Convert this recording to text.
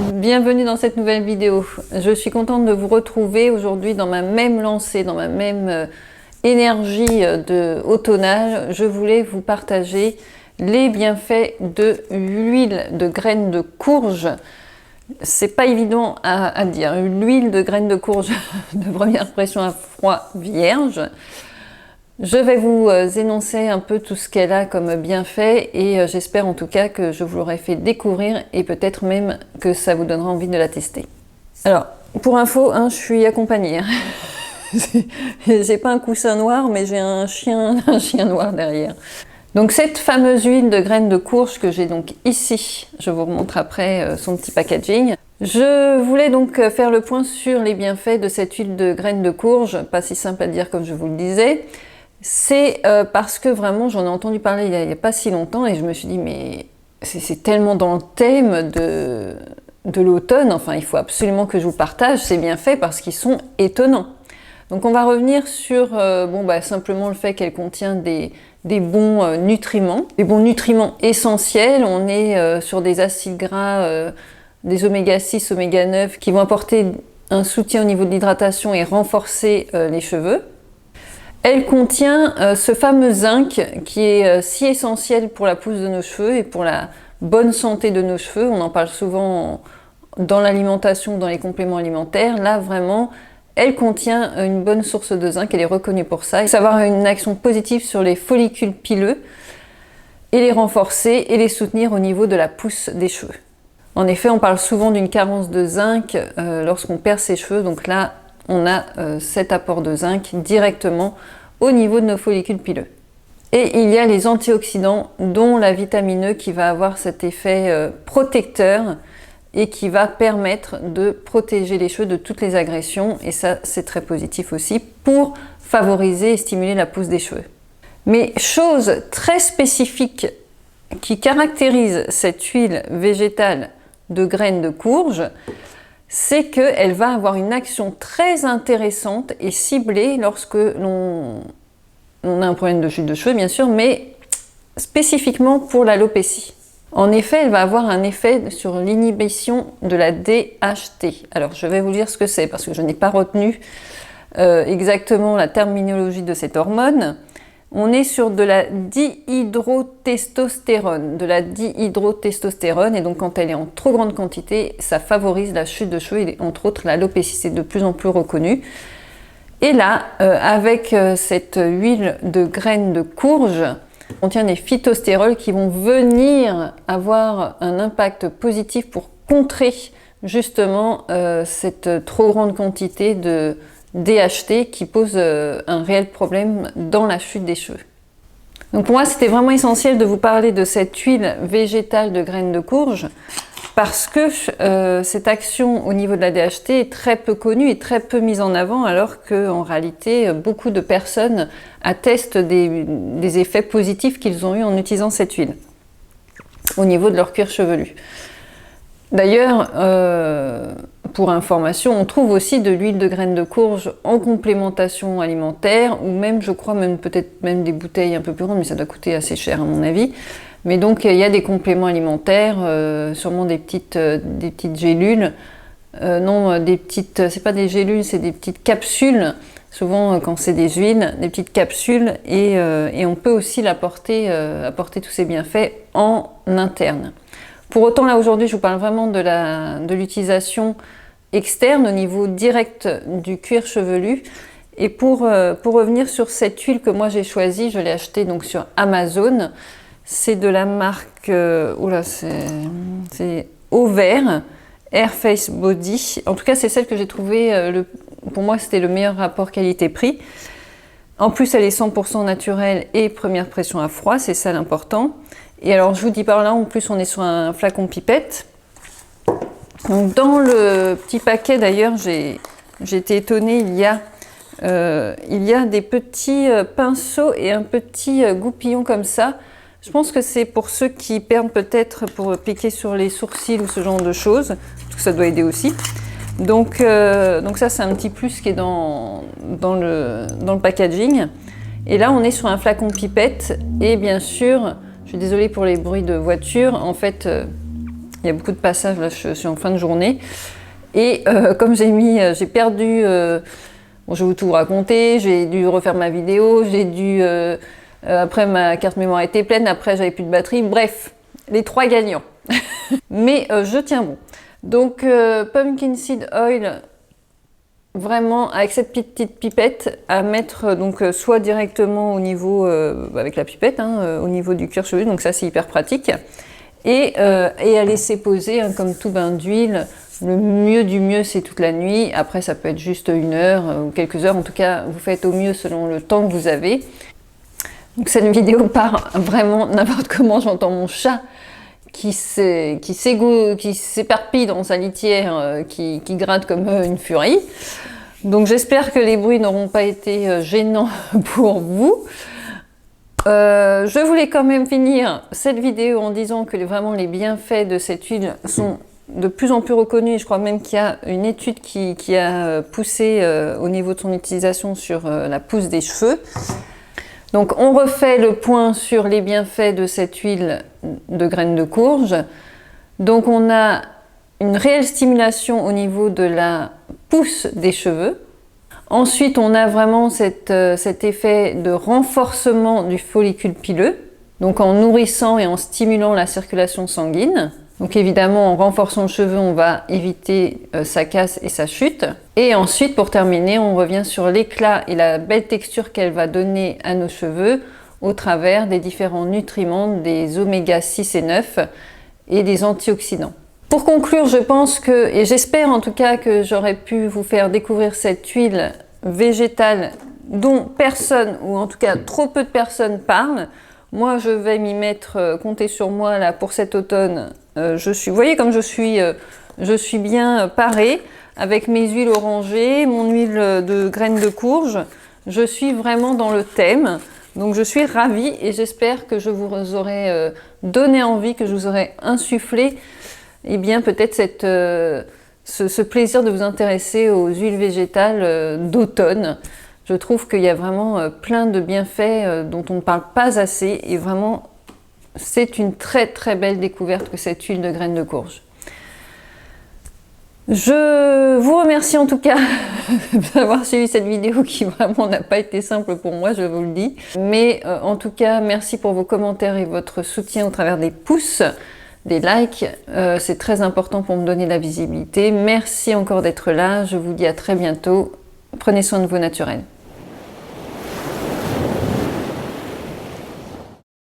Bienvenue dans cette nouvelle vidéo. Je suis contente de vous retrouver aujourd'hui dans ma même lancée, dans ma même énergie de automnale. Je voulais vous partager les bienfaits de l'huile de graines de courge. C'est pas évident à dire. L'huile de graines de courge de première pression à froid vierge. Je vais vous énoncer un peu tout ce qu'elle a comme bienfait et j'espère en tout cas que je vous l'aurai fait découvrir et peut-être même que ça vous donnera envie de la tester. Alors, pour info, je suis accompagnée. J'ai pas un coussin noir, mais j'ai un chien noir derrière. Donc cette fameuse huile de graines de courge que j'ai donc ici, je vous remontre après son petit packaging. Je voulais donc faire le point sur les bienfaits de cette huile de graines de courge, pas si simple à dire comme je vous le disais. C'est parce que vraiment j'en ai entendu parler il n'y a pas si longtemps et je me suis dit mais c'est tellement dans le thème de l'automne, enfin il faut absolument que je vous partage ces bienfaits parce qu'ils sont étonnants. Donc on va revenir sur simplement le fait qu'elle contient des bons nutriments, des bons nutriments essentiels. On est sur des acides gras, des oméga 6, oméga 9 qui vont apporter un soutien au niveau de l'hydratation et renforcer les cheveux. Elle contient ce fameux zinc qui est si essentiel pour la pousse de nos cheveux et pour la bonne santé de nos cheveux. On en parle souvent dans l'alimentation, dans les compléments alimentaires. Là, vraiment, elle contient une bonne source de zinc. Elle est reconnue pour ça. Il faut avoir une action positive sur les follicules pileux et les renforcer et les soutenir au niveau de la pousse des cheveux. En effet, on parle souvent d'une carence de zinc lorsqu'on perd ses cheveux. Donc là, on a cet apport de zinc directement au niveau de nos follicules pileux. Et il y a les antioxydants, dont la vitamine E qui va avoir cet effet protecteur et qui va permettre de protéger les cheveux de toutes les agressions. Et ça, c'est très positif aussi pour favoriser et stimuler la pousse des cheveux. Mais chose très spécifique qui caractérise cette huile végétale de graines de courge, c'est qu'elle va avoir une action très intéressante et ciblée lorsque l'on a un problème de chute de cheveux, bien sûr, mais spécifiquement pour l'alopécie. En effet, elle va avoir un effet sur l'inhibition de la DHT. Alors, je vais vous dire ce que c'est, parce que je n'ai pas retenu exactement la terminologie de cette hormone. On est sur de la dihydrotestostérone, et donc quand elle est en trop grande quantité, ça favorise la chute de cheveux et entre autres l'alopécie, c'est de plus en plus reconnu. Et là, avec cette huile de graines de courge, on contient des phytostérols qui vont venir avoir un impact positif pour contrer justement cette trop grande quantité de DHT qui pose un réel problème dans la chute des cheveux. Donc pour moi, c'était vraiment essentiel de vous parler de cette huile végétale de graines de courge parce que cette action au niveau de la DHT est très peu connue et très peu mise en avant alors qu'en réalité, beaucoup de personnes attestent des effets positifs qu'ils ont eu en utilisant cette huile au niveau de leur cuir chevelu. D'ailleurs, pour information, on trouve aussi de l'huile de graines de courge en complémentation alimentaire ou même, je crois, peut-être même des bouteilles un peu plus grandes, mais ça doit coûter assez cher à mon avis. Mais donc, il y a des compléments alimentaires, sûrement des petites gélules. C'est pas des gélules, c'est des petites capsules. Souvent, quand c'est des huiles, des petites capsules. Et on peut aussi apporter tous ces bienfaits en interne. Pour autant, là aujourd'hui, je vous parle vraiment de l'utilisation externe au niveau direct du cuir chevelu. Et pour revenir sur cette huile que moi j'ai choisie, je l'ai achetée donc sur Amazon. C'est de la marque, c'est Auvert Air Face Body. En tout cas, c'est celle que j'ai trouvée, pour moi, c'était le meilleur rapport qualité-prix. En plus, elle est 100% naturelle et première pression à froid, c'est ça l'important. Et alors, je vous dis par là, en plus, on est sur un flacon pipette. Donc, dans le petit paquet, d'ailleurs, j'ai été étonnée, il y a des petits pinceaux et un petit goupillon comme ça. Je pense que c'est pour ceux qui perdent peut-être pour piquer sur les sourcils ou ce genre de choses, parce que ça doit aider aussi. Donc ça, c'est un petit plus qui est dans le packaging. Et là, on est sur un flacon pipette et bien sûr, je suis désolée pour les bruits de voiture, en fait, Il y a beaucoup de passages, là je suis en fin de journée. Et comme j'ai perdu, bon, je vais tout vous raconter, j'ai dû refaire ma vidéo, j'ai dû, après ma carte mémoire était pleine, après j'avais plus de batterie, bref, les 3 gagnants. Mais je tiens bon. Donc Pumpkin Seed Oil, vraiment avec cette petite pipette à mettre donc soit directement au niveau, avec la pipette, hein, au niveau du cuir chevelu, donc ça c'est hyper pratique. Et à laisser poser, hein, comme tout bain d'huile. Le mieux du mieux, c'est toute la nuit. Après, ça peut être juste 1 heure ou quelques heures. En tout cas, vous faites au mieux selon le temps que vous avez. Donc, cette vidéo part vraiment n'importe comment. J'entends mon chat qui s'éparpille dans sa litière, qui gratte comme une furie. Donc, j'espère que les bruits n'auront pas été gênants pour vous. Je voulais quand même finir cette vidéo en disant que vraiment les bienfaits de cette huile sont de plus en plus reconnus. Je crois même qu'il y a une étude qui a poussé au niveau de son utilisation sur la pousse des cheveux. Donc on refait le point sur les bienfaits de cette huile de graines de courge. Donc on a une réelle stimulation au niveau de la pousse des cheveux. Ensuite, on a vraiment cet effet de renforcement du follicule pileux, donc en nourrissant et en stimulant la circulation sanguine. Donc évidemment, en renforçant le cheveu, on va éviter sa casse et sa chute. Et ensuite, pour terminer, on revient sur l'éclat et la belle texture qu'elle va donner à nos cheveux au travers des différents nutriments, des oméga 6 et 9 et des antioxydants. Pour conclure, je pense que, et j'espère en tout cas que j'aurais pu vous faire découvrir cette huile végétale dont personne, ou en tout cas trop peu de personnes parlent. Moi, je vais m'y mettre, comptez sur moi là pour cet automne. Vous voyez comme je suis bien parée avec mes huiles orangées, mon huile de graines de courge. Je suis vraiment dans le thème. Donc je suis ravie et j'espère que je vous aurai donné envie, que je vous aurai insufflé eh bien peut-être ce plaisir de vous intéresser aux huiles végétales d'automne. Je trouve qu'il y a vraiment plein de bienfaits dont on ne parle pas assez et vraiment c'est une très très belle découverte que cette huile de graines de courge. Je vous remercie en tout cas d'avoir suivi cette vidéo qui vraiment n'a pas été simple pour moi, je vous le dis. Mais en tout cas, merci pour vos commentaires et votre soutien au travers des pouces, des likes. C'est très important pour me donner de la visibilité. Merci encore d'être là. Je vous dis à très bientôt. Prenez soin de vous naturels.